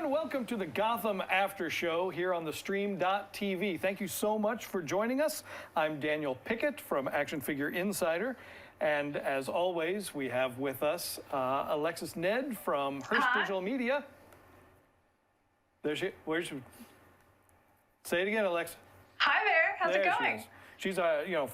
everyone. Welcome to the Gotham Aftershow here on the Stream.tv. Thank you so much for joining us. I'm Daniel Pickett from Action Figure Insider. And as always, we have with us Alexis Ned from Hearst Digital Media. There she, where's she? Say it again, Alexa. Hi there, how's it going? She's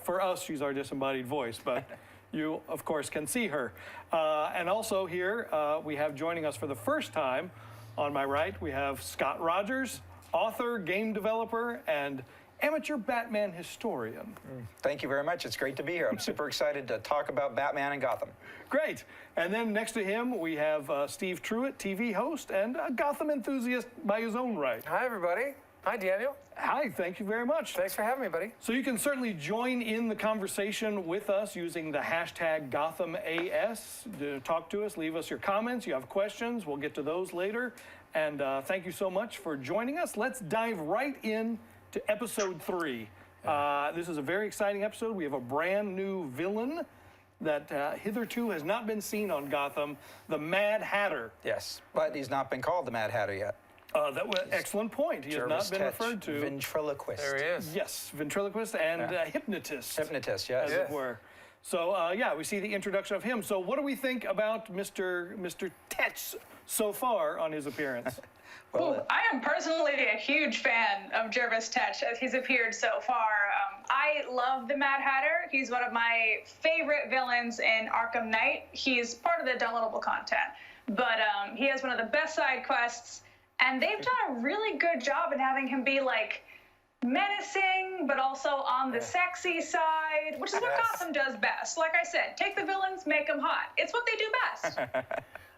for us, she's our disembodied voice, but you, of course, can see her. And also here, we have joining us for the first time, on my right, we have Scott Rogers, author, game developer, and amateur Batman historian. Thank you very much. It's great to be here. I'm super excited to talk about Batman and Gotham. Great. And then next to him, we have Steve Truitt, TV host and a Gotham enthusiast by his own right. Hi, everybody. Hi, Daniel. Hi, thank you very much. Thanks for having me, buddy. So you can certainly join in the conversation with us using the hashtag GothamAS. Talk to us, leave us your comments. You have questions, we'll get to those later. And thank you so much for joining us. Let's dive right in to episode 3. This is a very exciting episode. We have a brand new villain that hitherto has not been seen on Gotham, the Mad Hatter. Yes, but he's not been called the Mad Hatter yet. That was excellent point. He Jervis has not been Tetch, referred to. Ventriloquist. There he is. Yes, ventriloquist and hypnotist. Hypnotist, yes. As it were. So, yeah, we see the introduction of him. So what do we think about Mr. Tetch so far on his appearance? Well, I am personally a huge fan of Jervis Tetch as he's appeared so far. I love the Mad Hatter. He's one of my favorite villains in Arkham Knight. He's part of the downloadable content, but he has one of the best side quests, and they've done a really good job in having him be like menacing, but also on the sexy side, which is what Gotham does best. Like I said, take the villains, make them hot. It's what they do best.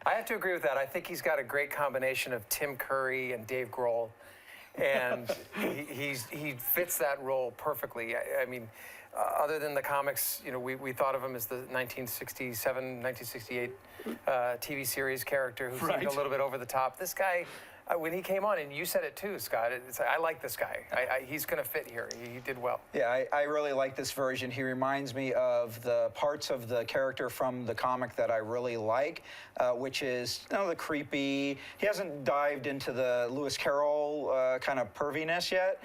I have to agree with that. I think he's got a great combination of Tim Curry and Dave Grohl, and he fits that role perfectly. I mean, other than the comics, you know, we thought of him as the 1967, 1968 TV series character who seemed a little bit over the top. This guy, when he came on, and you said it too, Scott, I like this guy. He's going to fit here. He did well. Yeah, I really like this version. He reminds me of the parts of the character from the comic that I really like, which is, you know, the creepy. He hasn't dived into the Lewis Carroll kind of perviness yet,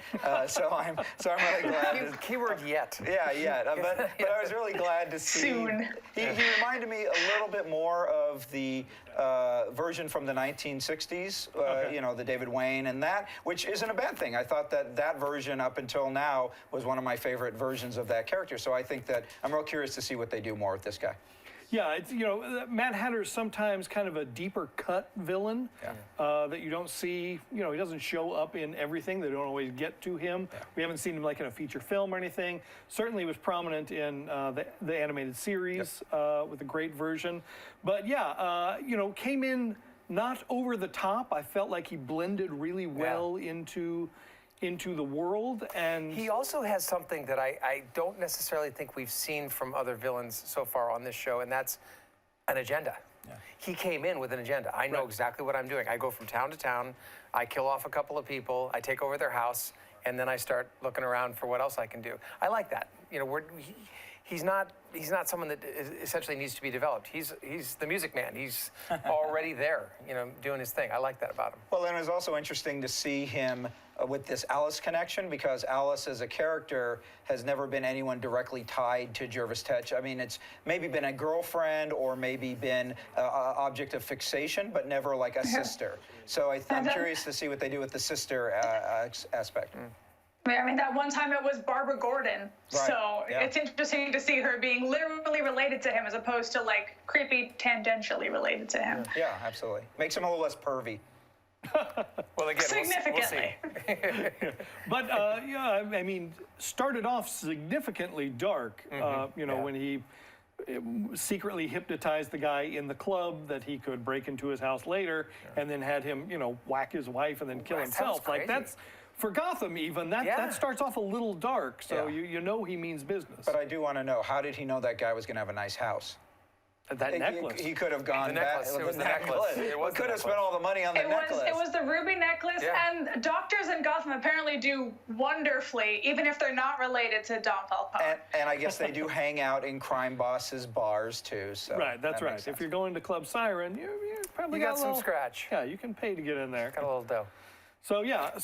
so I'm really glad. Keyword yet. Yeah, yet. But I was really glad to see. Soon. He reminded me a little bit more of the version from the 1960s. You know, the David Wayne and that, which isn't a bad thing. I thought that version up until now was one of my favorite versions of that character. So I think that I'm real curious to see what they do more with this guy. Yeah, it's, you know, Mad Hatter's sometimes kind of a deeper cut villain that you don't see. You know, he doesn't show up in everything. They don't always get to him. We haven't seen him like in a feature film or anything. Certainly was prominent in the animated series with a great version. But yeah, you know, came in not over the top. I felt like he blended really well into the world, and he also has something that I don't necessarily think we've seen from other villains so far on this show, and that's an agenda. He came in with an agenda. I know exactly what I'm doing. I go from town to town, I kill off a couple of people, I take over their house, and then I start looking around for what else I can do. I like that. You know, he's not someone that essentially needs to be developed. He's the music man. He's already there, you know, doing his thing. I like that about him. Well, and it was also interesting to see him with this Alice connection, because Alice as a character has never been anyone directly tied to Jervis Tetch. I mean, it's maybe been a girlfriend or maybe been an object of fixation, but never like a sister. So I'm curious to see what they do with the sister aspect. I mean, that one time it was Barbara Gordon. So it's interesting to see her being literally related to him as opposed to like creepy tangentially related to him. Yeah, absolutely. Makes him a little less pervy. Well, again, significantly. We'll see. But yeah, I mean, started off significantly dark. You know, when he secretly hypnotized the guy in the club that he could break into his house later, and then had him, you know, whack his wife and then kill himself. Like that's. For Gotham, even, that starts off a little dark, so you know he means business. But I do want to know, how did he know that guy was going to have a nice house? That necklace. He could have gone The necklace. back. It was the necklace. It was Could the have spent necklace. all the money on the necklace. It was the ruby necklace, Yeah. and doctors in Gotham apparently do wonderfully, even if they're not related to Don Falcone. And I guess they do hang out in crime bosses' bars too. So Right, that's that right. makes sense. If you're going to Club Siren, you probably You got a some little, scratch. Yeah, you can pay to get in there. Got a little dough. So yeah, his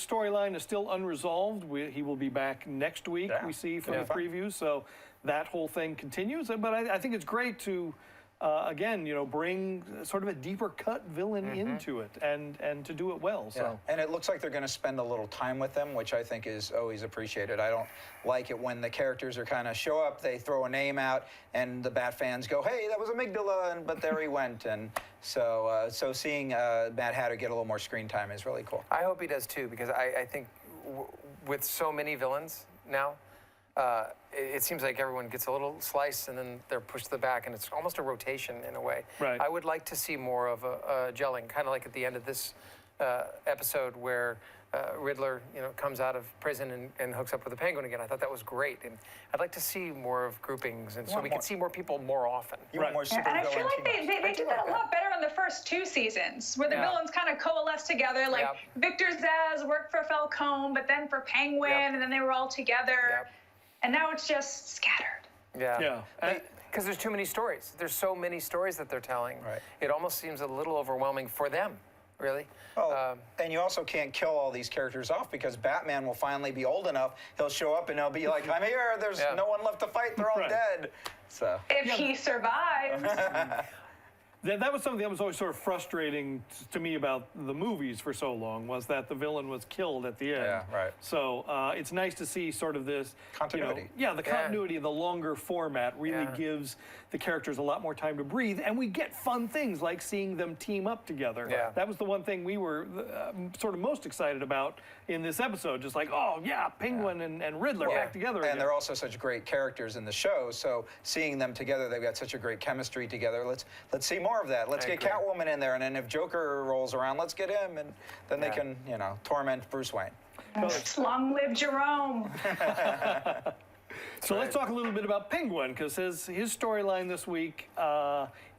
storyline is still unresolved. He will be back next week. Yeah. We see from Yeah. the previews. So that whole thing continues. But I think it's great to again, bring sort of a deeper cut villain into it and to do it well. Yeah. So And it looks like they're going to spend a little time with them, which I think is always appreciated. I don't like it when the characters are kind of show up, they throw a name out, and the Bat fans go, "Hey, that was Amygdala," but there he went. And so seeing Mad Hatter get a little more screen time is really cool. I hope he does too, because I think with so many villains now, it seems like everyone gets a little slice and then they're pushed to the back, and it's almost a rotation in a way. Right. I would like to see more of a gelling, kind of like at the end of this episode where Riddler, comes out of prison and hooks up with the Penguin again. I thought that was great, and I'd like to see more of groupings, and so we can see more people more often. You want Right. more And I feel supervillain like they team-ups. did that a lot better in the first 2 seasons, where the Yeah. villains kind of coalesced together. Like Yep. Victor Zsasz worked for Falcone, but then for Penguin, Yep. and then they were all together. Yep. And now it's just scattered. yeah. Because there's too many stories. There's so many stories that they're telling. Right. It almost seems a little overwhelming for them, really. Well, and you also can't kill all these characters off because Batman will finally be old enough. He'll show up and he'll be like, "I'm here. There's Yeah. no one left to fight. They're all Right. dead." So If he survives. That was something that was always sort of frustrating to me about the movies for so long, was that the villain was killed at the end. Yeah, right. So it's nice to see sort of this Continuity. the continuity of the longer format really gives the characters a lot more time to breathe, and we get fun things like seeing them team up together. Yeah. That was the one thing we were sort of most excited about in this episode. Just like, oh yeah, Penguin and Riddler back together again. And they're also such great characters in the show. So seeing them together, they've got such a great chemistry together. Let's see more of that. Let's I get agree. Catwoman in there, and then if Joker rolls around, let's get him, and then they Yeah. can torment Bruce Wayne. Long live Jerome. So let's talk a little bit about Penguin, because his storyline this week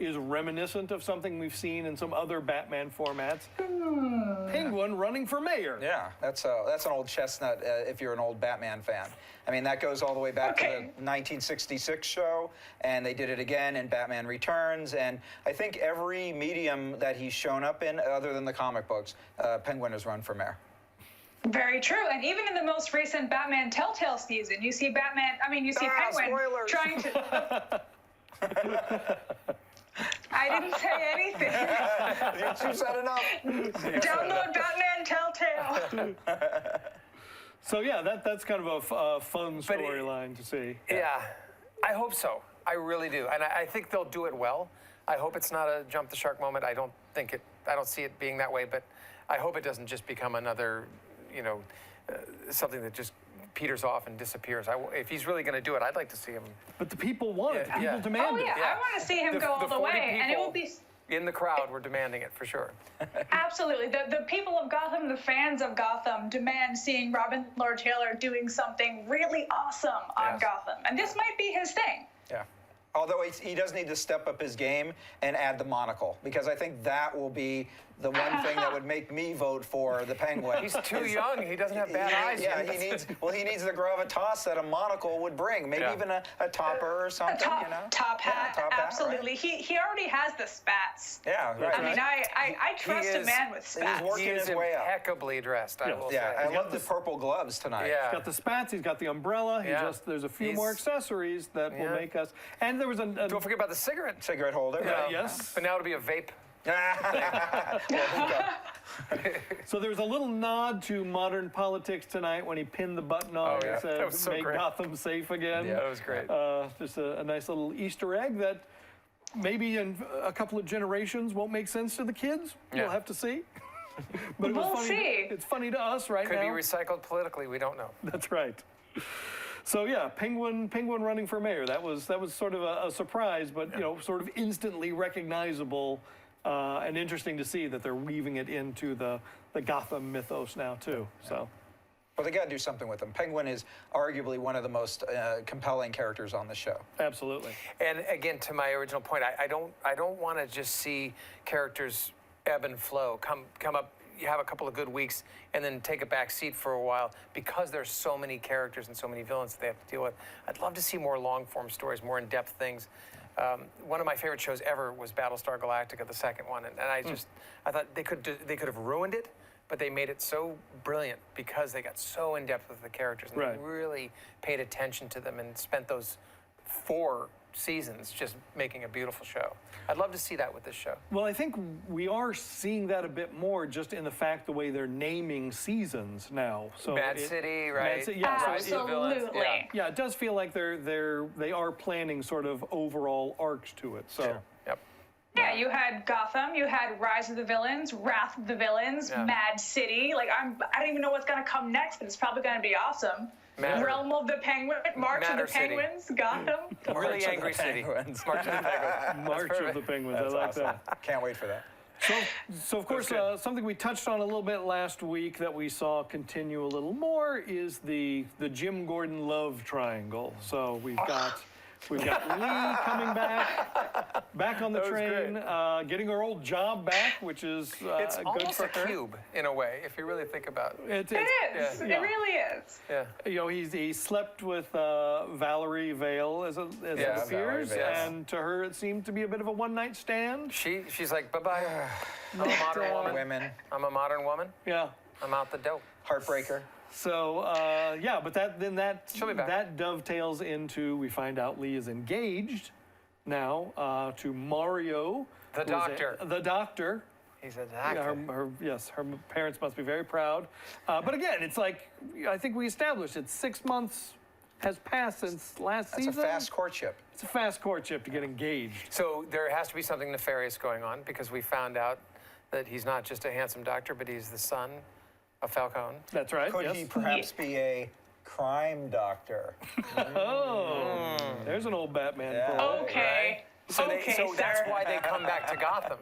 is reminiscent of something we've seen in some other Batman formats. Penguin running for mayor. Yeah, that's an old chestnut if you're an old Batman fan. I mean, that goes all the way back to the 1966 show, and they did it again in Batman Returns. And I think every medium that he's shown up in, other than the comic books, Penguin has run for mayor. Very true. And even in the most recent Batman Telltale season, you see Penguin spoilers. trying to. I didn't say anything. You said enough. Download Batman Telltale. So yeah, that's kind of a fun But it- storyline to see. Yeah, I hope so. I really do, and I think they'll do it well. I hope it's not a jump the shark moment. I don't see it being that way, but I hope it doesn't just become another, something that just peters off and disappears. If he's really going to do it, I'd like to see him But the people want it. Yeah, People yeah. demand Oh it. yeah, Yeah. I want to see him The- go all the the 40 way, and it will people- be in the crowd. We're demanding it for sure. absolutely the people of Gotham, the fans of Gotham, demand seeing Robin Lord Taylor doing something really awesome on Yes. Gotham, and this might be his thing. Yeah. Although he does need to step up his game and add the monocle, because I think that will be the one thing that would make me vote for the Penguin. He's too young. He doesn't have bad eyes. Yeah, he needs the gravitas that a monocle would bring. Maybe Yeah. even a topper or something. Top hat, Yeah, top hat, absolutely. right. He already has the spats. Yeah, right. I mean, I trust a is- man with he's spats. working He is his way up. impeccably dressed. I will Yeah, say. I love the purple gloves tonight. Yeah. He's got the spats, he's got the umbrella, Yeah. there's a few He's- more accessories that will Yeah. make us, and there was Don't forget about the cigarette. Cigarette holder. right? yes. But now it'll be a vape. So there was a little nod to modern politics tonight when he pinned the button on Oh, yeah. and said, That was so make great. Gotham safe again. Yeah. That was great. Just a nice little Easter egg that maybe in a couple of generations won't make sense to the kids. Yeah. We'll have to see. But it was We'll funny. see. It's funny to us right Could now. be recycled politically. We don't know. That's right. So yeah, Penguin running for mayor. That was sort of a surprise, but sort of instantly recognizable, and interesting to see that they're weaving it into the Gotham mythos now too. So Well, they got to do something with him. Penguin is arguably one of the most compelling characters on the show. Absolutely. And again, to my original point, I don't want to just see characters ebb and flow, come up, you have a couple of good weeks, and then take a back seat for a while because there's so many characters and so many villains that they have to deal with. I'd love to see more long-form stories, more in-depth things. One of my favorite shows ever was Battlestar Galactica, the second one, and I thought they could have ruined it, but they made it so brilliant because they got so in depth with the characters and they really paid attention to them and spent those 4 seasons just making a beautiful show. I'd love to see that with this show. Well, I think we are seeing that a bit more just in the fact the way they're naming seasons now. So Mad City, right? Yeah, Absolutely. yeah, it does feel like they are planning sort of overall arcs to it. So. Sure. Yep. Yeah, you had Gotham, you had Rise of the Villains, Wrath of the Villains, Mad City. Like I don't even know what's gonna come next, but it's probably gonna be awesome. Realm of the Penguin, March of the Penguins, Gotham. Really angry city. March of the Penguins. March of the Penguins. That's I like awesome. that. Can't wait for that. So of course, something we touched on a little bit last week that we saw continue a little more is the Jim Gordon love triangle. So we've got Lee coming back on the train, getting her old job back, which is it's good almost for a her. cube in a way, if you really think about it. It is. It really is. Yeah. You know, he slept with Valerie Vale as it appears, Vale, yes. and to her it seemed to be a bit of a one-night stand. She's like, bye-bye. I'm a modern woman. Women. I'm a modern woman. Yeah. I'm out the door. Heartbreaker. So yeah, but She'll be back. that dovetails into, we find out Lee is engaged now to Mario, The doctor. The doctor. He's a doctor. Yeah, her parents must be very proud. But again, it's like I think we established it. 6 months has passed since last season. That's a fast courtship. It's a fast courtship to get engaged. So there has to be something nefarious going on because we found out that he's not just a handsome doctor, but he's the son of Falcone. That's right. Could he perhaps be a crime doctor? Oh, there's an old Batman. Yeah. quote. Okay. So that's sir. why they come back to Gotham.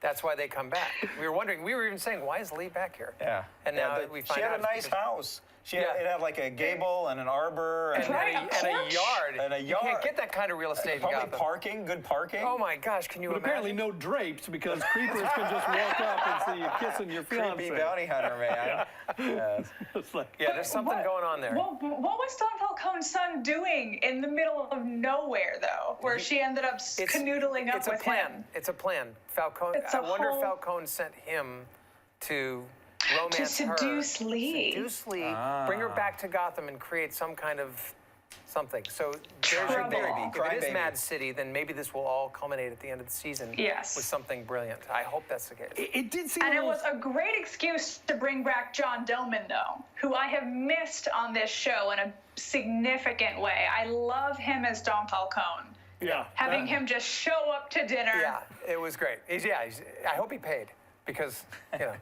That's why they come back. We were wondering, we were even saying, why is Lee back here? Yeah. And now we find out. She had a it's nice because- house. It had like a gable and an arbor and, and a yard. And a You can't yard. get that kind of real estate in Public Gotham. parking, good parking. Oh my gosh, can you But imagine? apparently no drapes because creepers can just walk up and see you kissing your fiance. Creepy bounty hunter, man. Yes. It's like, Yeah, there's something going on there. What was Don Falcone's son doing in the middle of nowhere, though, where she ended up canoodling up It's a with plan. him? It's a plan. Falcone. It's a I wonder if whole- Falcone sent him to romance To seduce her. Lee. Seduce Lee. Bring her back to Gotham and create some kind of something. So there's your Trouble. theory. If Cry it is baby. Mad City, then maybe this will all culminate at the end of the season Yes. with something brilliant. I hope that's the case. it did seem And a it little- was a great excuse to bring back John Doman, though, who I have missed on this show in a significant way. I love him as Don Falcone. yeah. Having him just show up to dinner. Yeah, it was great. I hope he paid because, you know,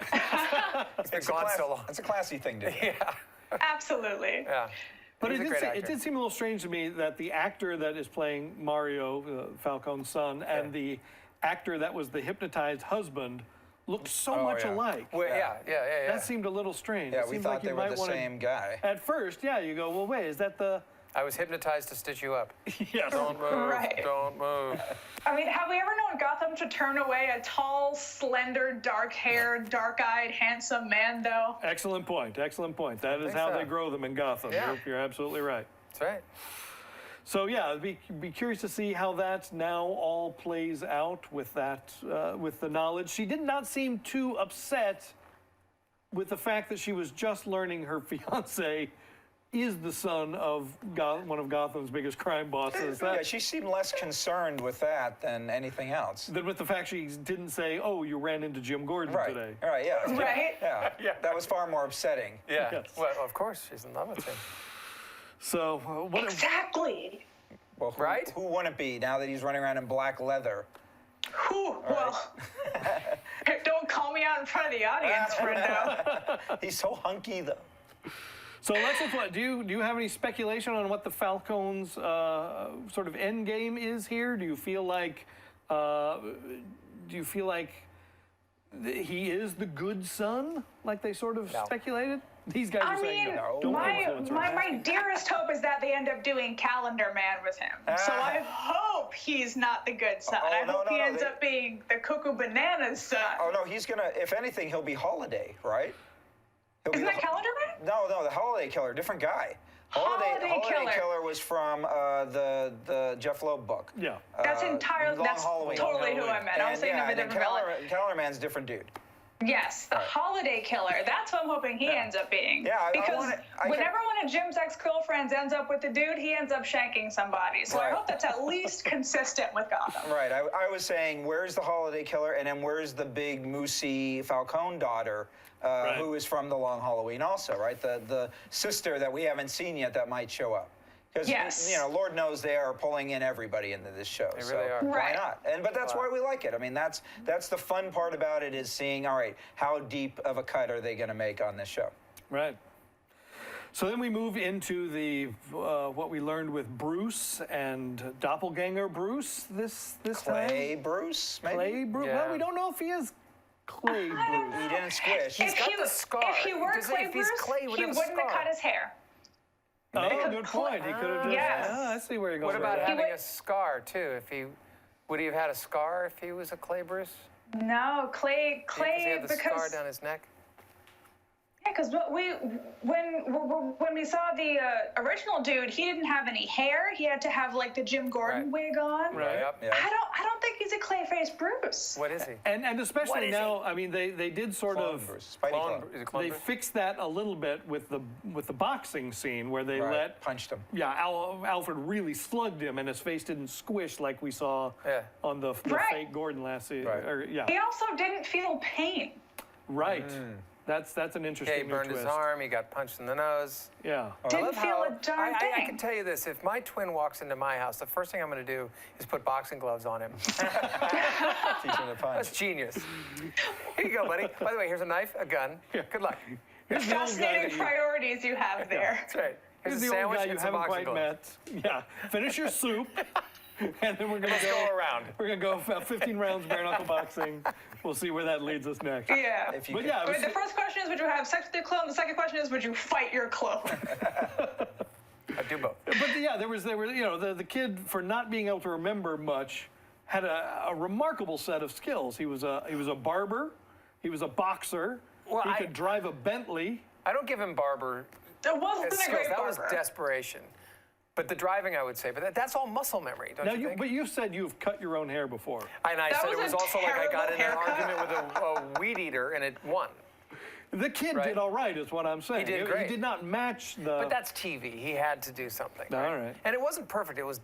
he's been gone so long. It's a classy thing to do. Yeah, Absolutely. yeah. But He's a great it actor. did seem a little strange to me that the actor that is playing Mario, Falcone's son, and the actor that was the hypnotized husband looked so much yeah. alike. Well, yeah. That seemed a little strange. Yeah, It we seems thought like you they were might the wanna- same guy. At first, yeah, you go, well, wait, is that the... I was hypnotized to stitch you up. Yes. Don't move. Right. Don't move. I mean, have we ever known Gotham to turn away a tall, slender, dark-haired, dark-eyed, handsome man, though? Excellent point. Excellent point. That is think how so. they grow them in Gotham. Yeah. You're absolutely right. That's right. So yeah, I'd be curious to see how that now all plays out with that, with the knowledge. She did not seem too upset with the fact that she was just learning her fiance is the son of one of Gotham's biggest crime bosses. Yeah, she seemed less concerned with that than anything else. Than with the fact she didn't say, "Oh, you ran into Jim Gordon Right. today." Right. Yeah. Right? Yeah. That was far more upsetting. Yeah. Yes. Well, of course, she's in love with him. So what? Exactly. Well, Right? Who wouldn't be now that he's running around in black leather? Whew, well, don't call me out in front of the audience, Brendo. He's so hunky though. So Alexis, what do you have any speculation on what the Falcone's sort of end game is here? Do you feel like he is the good son, like they sort of speculated? These guys are I saying mean, no. Don't influence her. my dearest hope is that they end up doing Calendar Man with him. So I hope he's not the good son. Oh, I no, hope no, he no, ends up being the Cuckoo Bananas son. Oh no, he's gonna. If anything, he'll be Holiday, right? He'll Isn't be that Calendar Man? No, the Holiday Killer, different guy. Holiday Killer. Was from the Jeff Loeb book. Yeah. That's entirely, Long that's Halloween. totally who I meant. I was thinking of a and then different villain. Calendar Man's a different dude. Yes, the Holiday Killer. That's what I'm hoping he ends up being. Yeah, I because want it- I whenever one of Jim's ex-girlfriends ends up with the dude, he ends up shanking somebody. So I Right. hope that's at least consistent with Gotham. Right. I was saying, where's the Holiday Killer, and then where's the big moosey Falcone daughter, who is from the Long Halloween also, right? The sister that we haven't seen yet that might show up. Because Yes. Lord knows they are pulling in everybody into this show. They so really are. why Right. not? But that's why we like it. I mean, that's the fun part about it is seeing, all right, how deep of a cut are they going to make on this show? Right. So then we move into the what we learned with Bruce and doppelganger Bruce this Clay time. Bruce, maybe? Clay Bruce. Yeah. Well, we don't know if he is Clay Bruce. He didn't squish. He's got the scar. If he were Does it- Clay if he's Bruce, Clay, he he would have a wouldn't have scar. cut his hair. Oh, Because good point. He could have just. Yes. Ah, I see where you're going. What about with that. having would- a scar too? Would he have had a scar if he was a Clay Bruce? No, Clay, Because he had the scar because down his neck. yeah, because when we saw the original dude, he didn't have any hair. He had to have like the Jim Gordon Right. wig on. Right. Yep. Yeah. I don't think he's a Clayface Bruce. What is he? And What especially is now, I mean, they did sort Clone of. Bruce. Spidey Clone, clone. is it Clone They Bruce? fixed that a little bit with the boxing scene where they Right. let Punched him. Alfred really slugged him and his face didn't squish like we saw Yeah. on the Right. fake Gordon last season. Right. Or, yeah, He also didn't feel pain. right. That's an interesting Yeah, he new burned twist. his arm. He got punched in the nose. Yeah. I Didn't love feel how a darn I thing. can tell you this: if my twin walks into my house, the first thing I'm going to do is put boxing gloves on him. Teach him to That's punch. genius. Here you go, buddy. By the way, here's a knife, a gun. Good luck. Here's the old guy that Fascinating you, priorities you have there. That's right. here's Here's a the old sandwich guy you and some haven't boxing quite gloves. met. Yeah. Finish your soup. And then we're gonna Let's go around. We're gonna go about 15 rounds bare knuckle boxing. We'll see where that leads us next. Yeah. If you But could- yeah, it Wait, was- the first question is, would you have sex with your clone? The second question is, would you fight your clone? I do both. But yeah, there was the kid, for not being able to remember much, had a remarkable set of skills. He was a barber, he was a boxer, Well, he I- could drive a Bentley. I don't give him barber It wasn't a skills. great That was barber. desperation. But the driving, I would say. But that's all muscle memory, don't Now, you think? but you said you've cut your own hair before. And I That said it was was a also like I got terrible in an haircut. argument with a weed eater and it won. The kid Right. did all right, is what I'm saying. He did great. He did not match the. But that's TV. He had to do something. All right. And it wasn't perfect. It was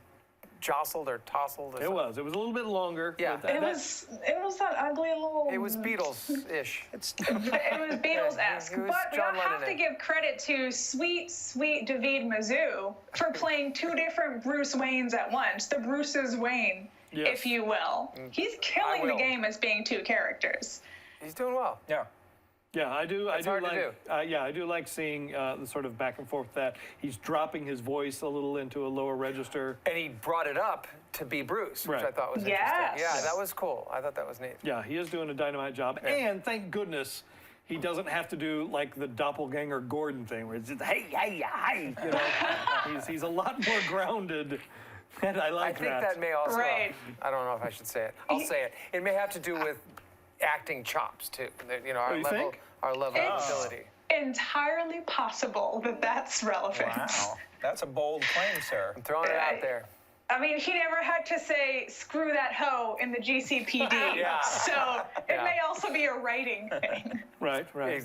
jostled or tousled or It something. was. It was a little bit longer. Yeah. but that- It that- was that ugly little. It was Beatles-ish. It was Beatles-esque. It was But we John don't have to Lennon-esque. give credit to sweet David Mizzou for playing two different Bruce Waynes at once. The Bruce's Wayne, Yes. if you will. He's killing the will. game as being two characters. He's doing well. Yeah. Yeah, I do. That's I hard do to like. Yeah, I do like seeing the sort of back and forth that he's dropping his voice a little into a lower register. And he brought it up to be Bruce, which Right. I thought was Yes. interesting. Yeah, that was cool. I thought that was neat. Yeah, he is doing a dynamite job, and thank goodness he doesn't have to do like the doppelganger Gordon thing, where it's just hey. You know, he's a lot more grounded, and I I like think that may also, Right. I don't know if I should say it. I'll say it. It may have to do with acting chops, too. That, you know, our you level, think? our level of It's- ability. Entirely possible that that's relevant. Wow. That's a bold claim, sir. I'm throwing it out there. I mean, he never had to say "screw that hoe" in the GCPD, Yeah. so it Yeah. may also be a writing thing. Right. Right.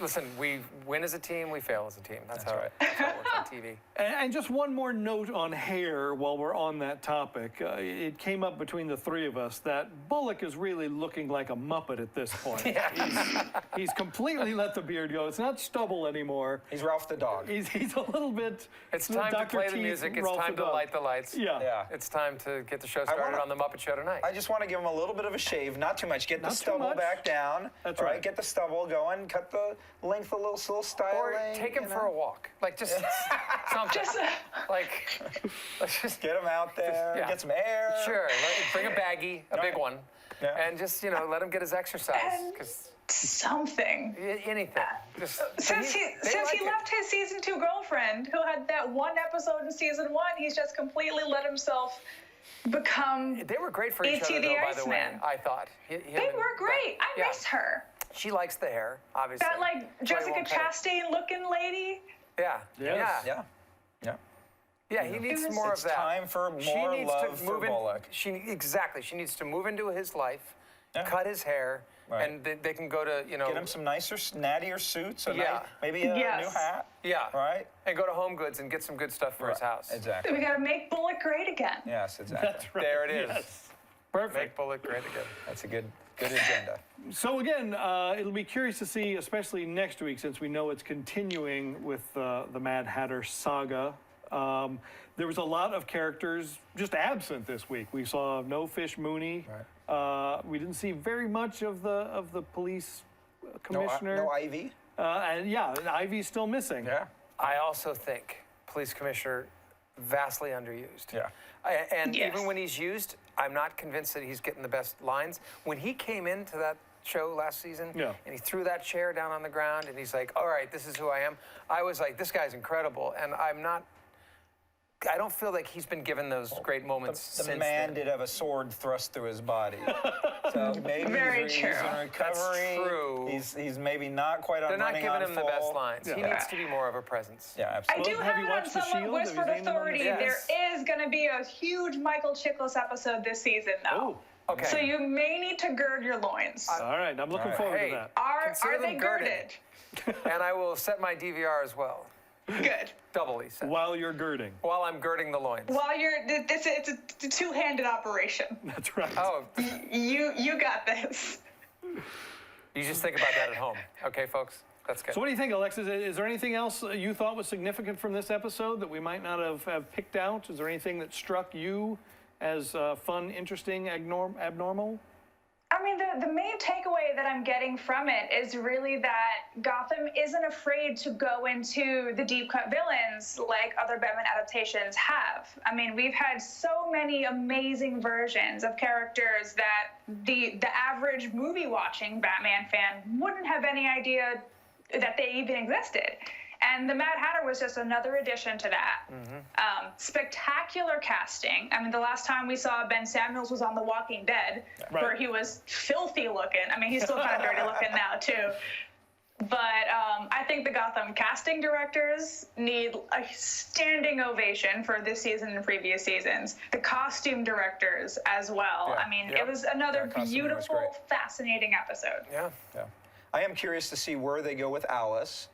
Listen, we win as a team, we fail as a team. That's how right. that's how it works on TV. And just one more note on hair while we're on that topic. It came up between the three of us that Bullock is really looking like a Muppet at this point. He's completely let the beard go. It's not stubble anymore. He's Ralph the dog. He's a little bit. It's time to Dr. play the Teeth, music. It's Ralph time the to dog. light the lights. Yeah. Yeah. It's time to get the show started wanna- on the Muppet Show tonight. I just want to give him a little bit of a shave, not too much. Get Not the too stubble much. back down. That's all right. Get the stubble going. Cut the length a little styling. Or take him you for know? a walk. Like just something. Just Like, let's just Get him out there. Yeah. Get some air. Sure. Bring a baggie, a big Right. one, Yeah. and just let him get his exercise. Because something. anything. Since he left his season 2 girlfriend, who had that one episode in season 1, he's just completely let himself become. They were great for each other, though, by the way. I thought. They were great. I miss her. She likes the hair, obviously. That like Jessica Chastain looking lady. Yeah. Yes. Yeah. Yeah. Yeah, he needs more of that. It's time for more love for Bullock. She needs to move into his life, cut his hair, and they can go to, get him some nicer, nattier suits, maybe a Yes. new hat. Yeah. Right? And go to Home Goods and get some good stuff for his house. Exactly. We got to make Bullock great again. Yes, exactly. That's right. There it is. Yes. Perfect. Make Bullock great again. That's a good agenda. So again, it'll be curious to see, especially next week, since we know it's continuing with the Mad Hatter saga. There was a lot of characters just absent this week. We saw no Fish Mooney. Right. We didn't see very much of the police commissioner. No Ivy? And Ivy's still missing. Yeah. I also think police commissioner vastly underused. Yeah. And Yes. even when he's used, I'm not convinced that he's getting the best lines. When he came into that show last season and he threw that chair down on the ground and he's like, all right, this is who I am. I was like, this guy's incredible. And I don't feel like he's been given those great moments since The man then. did have a sword thrust through his body. So maybe Very he's true. in recovery. That's true. He's maybe not quite on They're not running giving on him the full. best lines. He needs to be more of a presence. Yeah, I absolutely. do Well, have have you it on watched The somewhat Shield? whispered Have you seen them on the authority. Yes. There is going to be a huge Michael Chiklis episode this season, though. Oh, Okay. So you may need to gird your loins. all right. I'm looking All right. forward Hey. to that. Consider Are they them girded. girded? And I will set my DVR as well. Good. Doubly set. While you're girding. While I'm girding the loins. While it's a two-handed operation. That's right. Oh, You got this. you just think about that at home. Okay, folks? That's good. So what do you think, Alexis? Is there anything else you thought was significant from this episode that we might not have picked out? Is there anything that struck you as fun, interesting, abnormal? I mean, the main takeaway that I'm getting from it is really that Gotham isn't afraid to go into the deep cut villains like other Batman adaptations have. I mean, we've had so many amazing versions of characters that the average movie watching Batman fan wouldn't have any idea that they even existed. And the Mad Hatter was just another addition to that. Spectacular casting. I mean, the last time we saw Ben Samuels was on The Walking Dead, where he was filthy looking. I mean, he's still kind of dirty looking now, too. But I think the Gotham casting directors need a standing ovation for this season and previous seasons. The costume directors as well. Yeah. I mean, it was another costuming was great. beautiful, fascinating episode. Yeah. Yeah. I am curious to see where they go with Alice.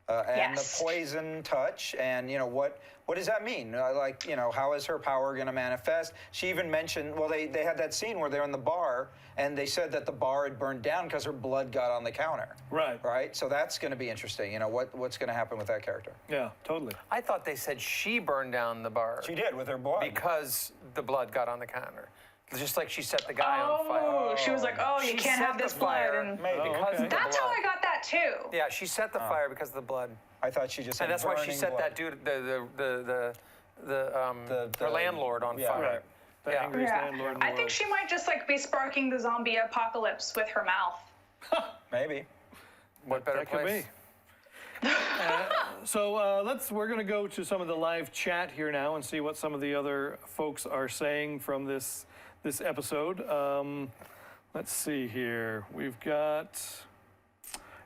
And Yes. the poison touch, and what does that mean? How is her power going to manifest? She even mentioned, well, they had that scene where they're in the bar, and they said that the bar had burned down because her blood got on the counter. Right. Right. So that's going to be interesting. What's going to happen with that character? Yeah, totally. I thought they said she burned down the bar She did with her blood. because the blood got on the counter. Just like she set the guy on fire. Oh, she was like, oh, you She can't set have the this blood. fire And Maybe. because of the that's blood. how I got that, too. Yeah, she set the fire because of the blood. I thought she just. And had that's why she burning set blood. that dude, her landlord on yeah, fire. right. The Yeah. angriest Yeah. landlord in the I think world. she might just be sparking the zombie apocalypse with her mouth. Maybe. What better That could place? be. So we're going to go to some of the live chat here now and see what some of the other folks are saying from this episode. Let's see here. We've got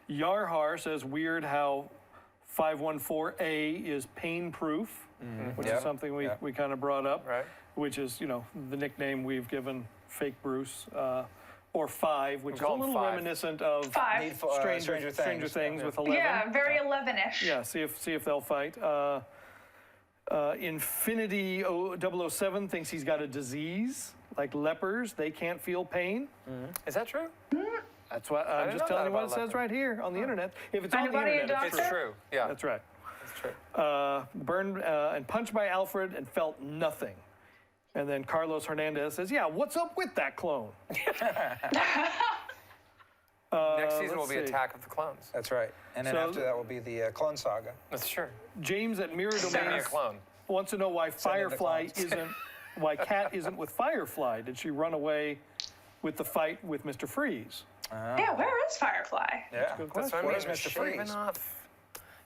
Yarhar says, weird how 514A is pain-proof, which is Yep. something we Yep. kind of brought up, Right. which is, the nickname we've given Fake Bruce, or 5, which is a call him little 5. reminiscent of Five. Needful- Stranger Things with 11. Yeah, very 11-ish. Yeah, see if they'll fight. Infinity 007 thinks he's got a disease, like lepers. They can't feel pain. Is that true? That's what I'm didn't just know telling that you what it about says leper. right here on the internet. If it's on the Anybody a internet, it's doctor? It's true. true. Yeah, That's right. it's true. Burned and punched by Alfred and felt nothing. And then Carlos Hernandez says, "Yeah, what's up with that clone?" Next season will let's be see. Attack of the Clones. That's right. And then So- after that will be the Clone Saga. That's true. James at Mirror Send me a Domains clone. wants to know why in the Firefly clones. why Cat isn't with Firefly. Did she run away with the fight with Mr. Freeze? Yeah, where is Firefly? Yeah. That's what I mean. Where's They're Mr. shaving Freeze? off.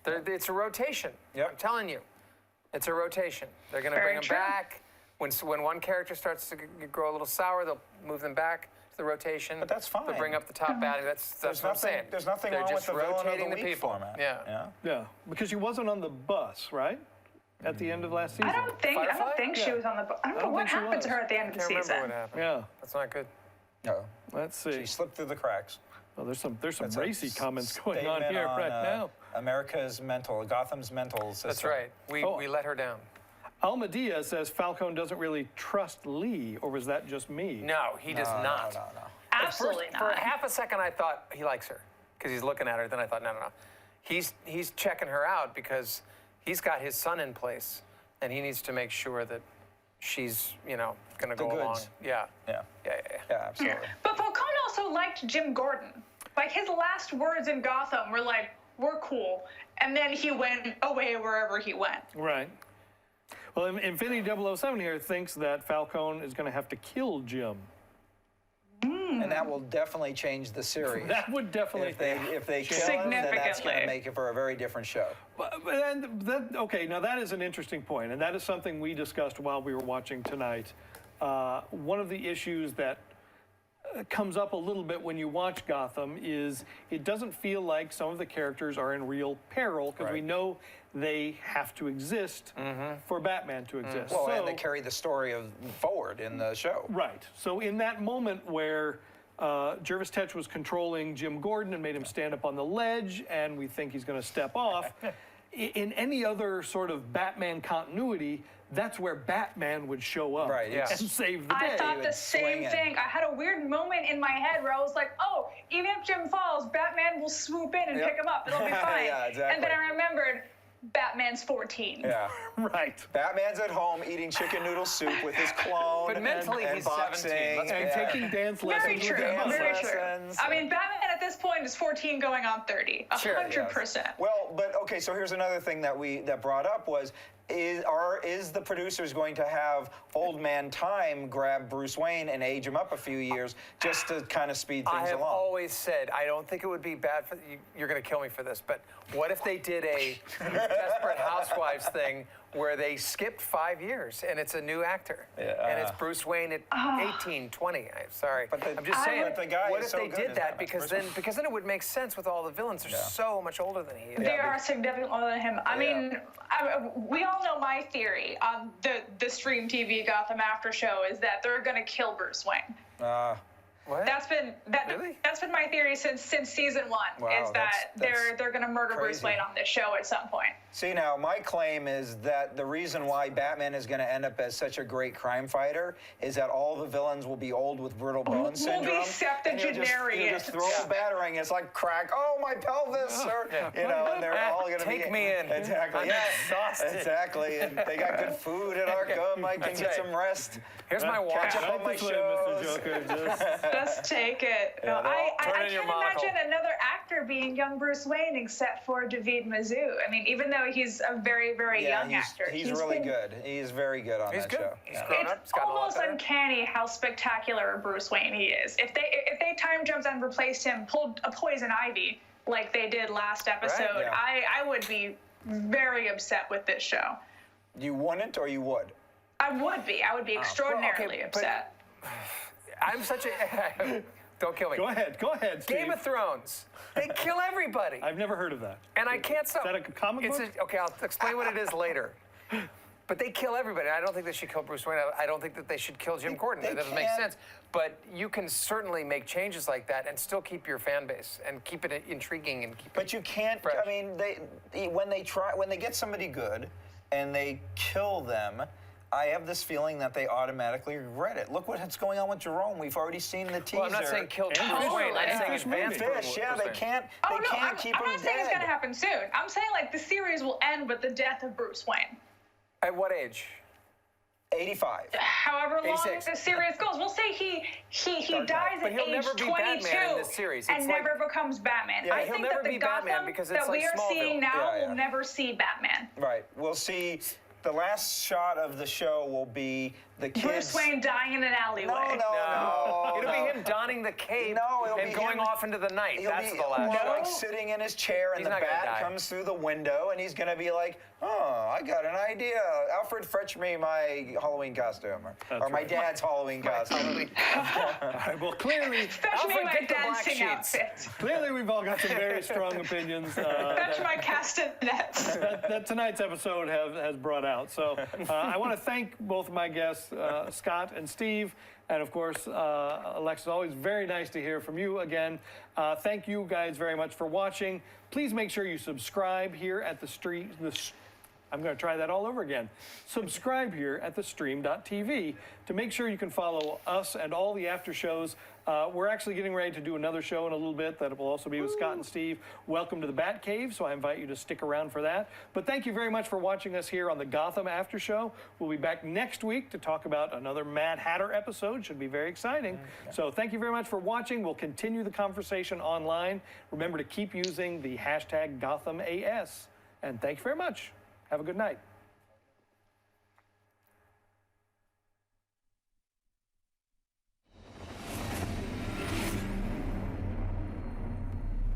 It's a rotation. Yep. I'm telling you, it's a rotation. They're going to Very bring them true. back. When one character starts to grow a little sour, they'll move them back to the rotation. But that's fine. They'll bring up the top batter. That's what I'm saying. There's nothing They're wrong with just the villain of rotating the the week people. format. Yeah. Yeah, because she wasn't on the bus, right? At the end of last season. I don't think Firefly? she was on the. I don't know don't what think she happened was. to her at the end of the I can't season. remember what happened. Yeah. That's not good. No. Let's see. She slipped through the cracks. Well, there's some That's a racy comments going on statement here on, right now. America's Gotham's mental system. That's right. We let her down. Alma Diaz says Falcone doesn't really trust Lee, or was that just me? No, he does not. No. Absolutely For not. half a second, I thought he likes her because he's looking at her. Then I thought, no. He's checking her out because he's got his son in place, and he needs to make sure that she's, going to go goods. along. Yeah. Yeah. Yeah. Yeah, absolutely. But Falcone also liked Jim Gordon. Like, his last words in Gotham were like, "We're cool," and then he went away wherever he went. Right. Well, Infinity 007 here thinks that Falcone is going to have to kill Jim. And that will definitely change the series. That would definitely. If they kill him, then that's going to Significantly. make it for a very different show. Okay, now that is an interesting point, and that is something we discussed while we were watching tonight. One of the issues that comes up a little bit when you watch Gotham is it doesn't feel like some of the characters are in real peril because we Right. know they have to exist for Batman to exist. Well, so, and they carry the story forward in the show. right. So in that moment where Jervis Tetch was controlling Jim Gordon and made him stand up on the ledge, and we think he's going to step off, in any other sort of Batman continuity, that's where Batman would show up Right, yeah. and save the day. I thought the would same swing in. thing. I had a weird moment in my head where I was like, "Oh, even if Jim falls, Batman will swoop in and Yep. pick him up. It'll be fine." Yeah, exactly. And then I remembered, Batman's 14. Yeah. Right. Batman's at home eating chicken noodle soup with his clone. But mentally, and he's boxing. 17. Let's be And Yeah. taking dance Very lessons true. with his Dance mother. Very true. lessons. I mean, Batman at this point is 14 going on 30. 100%. Well, but okay, so here's another thing that brought up was is the producers going to have old man time grab Bruce Wayne and age him up a few years just to kind of speed I things have along? always said I don't think it would be bad for you're going to kill me for this, but what if they did a Desperate Housewives thing where they skipped 5 years and it's a new actor and it's Bruce Wayne at 18, 20. I'm sorry, But the- I'm just saying. but the guy what is if so they good did as that? Batman. Because then it would make sense with all the villains. They're so much older than he is. They are significantly older than him. I Yeah. mean, we all know my theory on the stream TV Gotham Aftershow is that they're going to kill Bruce Wayne. What? That's been Really? that's been my theory since season 1. Wow, is that that's they're going to murder Bruce crazy. Wayne on this show at some point. See, now, my claim is that the reason why Batman is going to end up as such a great crime fighter is that all the villains will be old with brittle bone Will be syndrome. and septuagenarians. He'll just throw a battering. It's like crack. Oh, my pelvis. Or, and they're all going to be... Take me in. Exactly. I'm exhausted. Exactly. And they got good food at Arkham. I can That's get right. some rest. Here's my watch. Catch up on my This way, shows. Mr. Joker. Just take it. Yeah, they're all- Turn I in your can't monocle. imagine another actor being young Bruce Wayne except for David Mazoux. I mean, even though he's a very, very young actor. He's really been- good. He's very good on He's that good. show. He's Yeah. grown up. It's He's gotten a lot almost better. uncanny how spectacular a Bruce Wayne he is. If they time jumped and replaced him, pulled a Poison Ivy like they did last episode, yeah. I would be very upset with this show. You wouldn't or you would? I would be. I would be extraordinarily okay, but- upset. I'm such a... Don't kill me. Go ahead, Steve. Game of Thrones. They kill everybody. I've never heard of that. And I can't stop. Is that a comic book? Okay, I'll explain what it is later. But they kill everybody. I don't think they should kill Bruce Wayne. I don't think that they should kill Jim Gordon. they That doesn't make can't. sense. But you can certainly make changes like that and still keep your fan base and keep it intriguing and keep But you can't. Fresh. I mean, when they get somebody good, and they kill them. I have this feeling that they automatically regret it. Look what's going on with Jerome. We've already seen the teaser. Well, I'm not saying kill Bruce Fish. Wayne. I'm And saying Fish advance movie. Bruce Fish, yeah, Wayne. they can't. Oh, They no, can't keep I'm him not saying it's dead. going to happen soon. I'm saying, like, the series will end with the death of Bruce Wayne. At what age? 85. However long 86. the series goes. We'll say he dies But at he'll age never be 22 Batman in this series. and It's like- never becomes Batman. Yeah, I he'll think never that the be Batman Gotham because that it's we like are seeing Smallville. now Yeah, yeah. will never see Batman. Right. We'll see. The last shot of the show will be the kids. Bruce Wayne dying in an alleyway. No. It'll be him donning the cape It'll and be going him- off into the night. He'll That's be the last like show. sitting in his chair, and He's the not gonna bat die. comes through the window, and he's gonna be like, "Oh, I got an idea. Alfred, fetch me my Halloween costume, or my right. dad's Halloween costume." All right, well, clearly, Fetch me Alfred, my get the black dancing sheets. outfit. clearly we've all got some very strong opinions Fetch my castanets. that tonight's episode has brought out. So I want to thank both of my guests, Scott and Steve, and of course, Alexis. Always very nice to hear from you again. Thank you guys very much for watching. Please make sure you subscribe here at the stream. I'm going to try that all over again. Subscribe here at thestream.tv to make sure you can follow us and all the after shows. We're actually getting ready to do another show in a little bit that will also be with Scott and Steve. Welcome to the Bat Cave, so I invite you to stick around for that. But thank you very much for watching us here on the Gotham After Show. We'll be back next week to talk about another Mad Hatter episode. Should be very exciting. So thank you very much for watching. We'll continue the conversation online. Remember to keep using the hashtag GothamAS. And thanks very much. Have a good night.